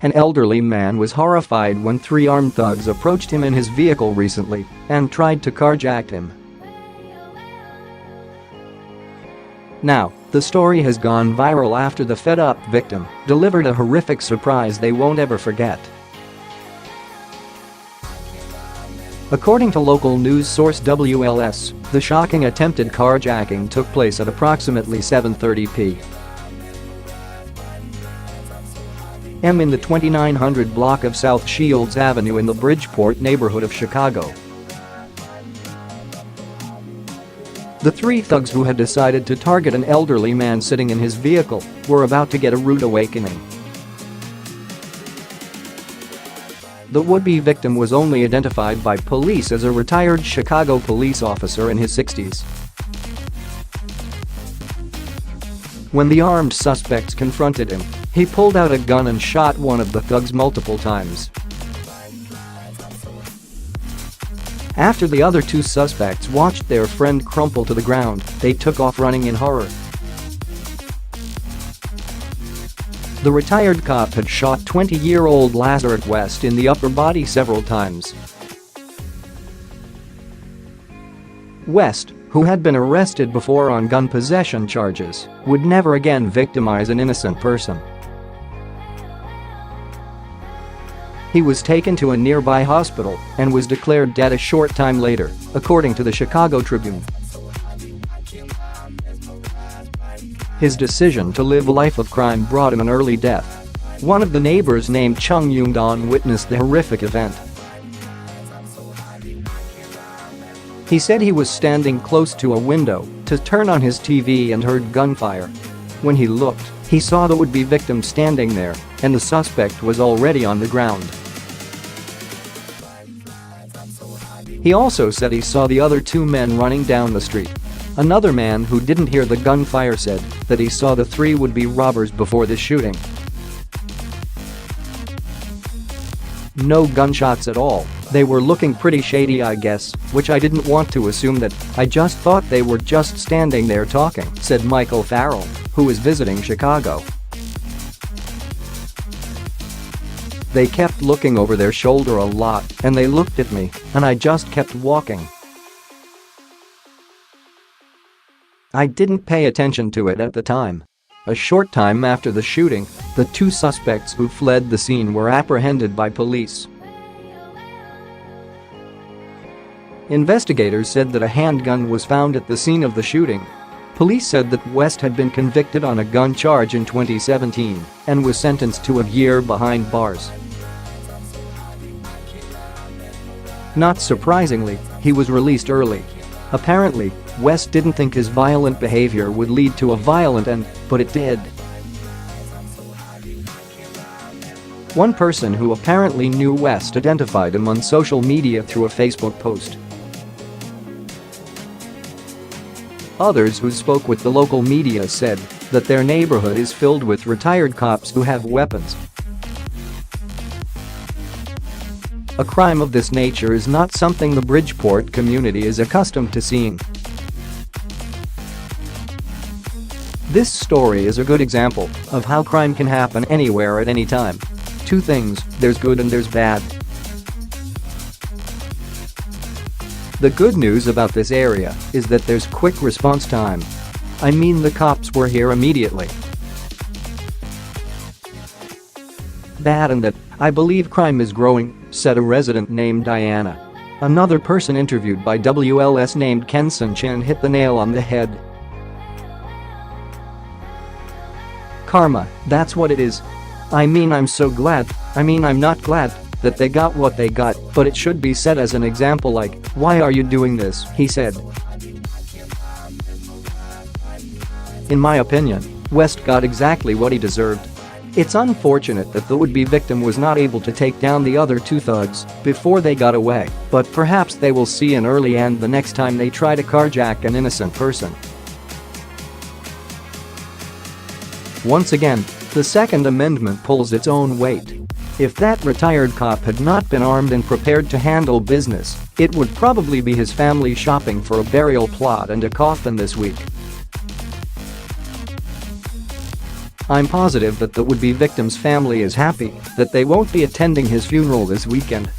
An elderly man was horrified when 3 armed thugs approached him in his vehicle recently and tried to carjack him. Now, the story has gone viral after the fed-up victim delivered a horrific surprise they won't ever forget. According to local news source WLS, the shocking attempted carjacking took place at approximately 7:30 p.m. in the 2900 block of South Shields Avenue in the Bridgeport neighborhood of Chicago. The 3 thugs who had decided to target an elderly man sitting in his vehicle were about to get a rude awakening. The would-be victim was only identified by police as a retired Chicago police officer in his 60s. When the armed suspects confronted him, he pulled out a gun and shot one of the thugs multiple times. After the other 2 suspects watched their friend crumple to the ground, they took off running in horror. The retired cop had shot 20-year-old Lazarus West in the upper body several times. West, who had been arrested before on gun possession charges, would never again victimize an innocent person. He was taken to a nearby hospital and was declared dead a short time later, according to the Chicago Tribune. His decision to live a life of crime brought him an early death. One of the neighbors named Chung Young-don witnessed the horrific event. He said he was standing close to a window to turn on his TV and heard gunfire. When he looked, he saw the would-be victim standing there, and the suspect was already on the ground. He also said he saw the other 2 men running down the street. Another man who didn't hear the gunfire said that he saw the 3 would-be robbers before the shooting. No gunshots at all. They were looking pretty shady, I guess, which I didn't want to assume that. I just thought they were just standing there talking, said Michael Farrell, who is visiting Chicago. They kept looking over their shoulder a lot, and they looked at me, and I just kept walking. I didn't pay attention to it at the time. A short time after the shooting, the 2 suspects who fled the scene were apprehended by police. Investigators said that a handgun was found at the scene of the shooting. Police said that West had been convicted on a gun charge in 2017 and was sentenced to a year behind bars. Not surprisingly, he was released early. Apparently, West didn't think his violent behavior would lead to a violent end, but it did. One person who apparently knew West identified him on social media through a Facebook post. Others who spoke with the local media said that their neighborhood is filled with retired cops who have weapons. A crime of this nature is not something the Bridgeport community is accustomed to seeing. This story is a good example of how crime can happen anywhere at any time. 2 things, there's good and there's bad. The good news about this area is that there's quick response time. I mean, the cops were here immediately. Bad in that I believe crime is growing, said a resident named Diana. Another person interviewed by WLS named Kenson Chin hit the nail on the head. Karma, that's what it is. I mean, I'm not glad that they got what they got, but it should be said as an example, like, why are you doing this, he said. In my opinion, West got exactly what he deserved. It's unfortunate that the would-be victim was not able to take down the other 2 thugs before they got away, but perhaps they will see an early end the next time they try to carjack an innocent person. Once again, the Second Amendment pulls its own weight. If that retired cop had not been armed and prepared to handle business, it would probably be his family shopping for a burial plot and a coffin this week. I'm positive that the would-be victim's family is happy that they won't be attending his funeral this weekend.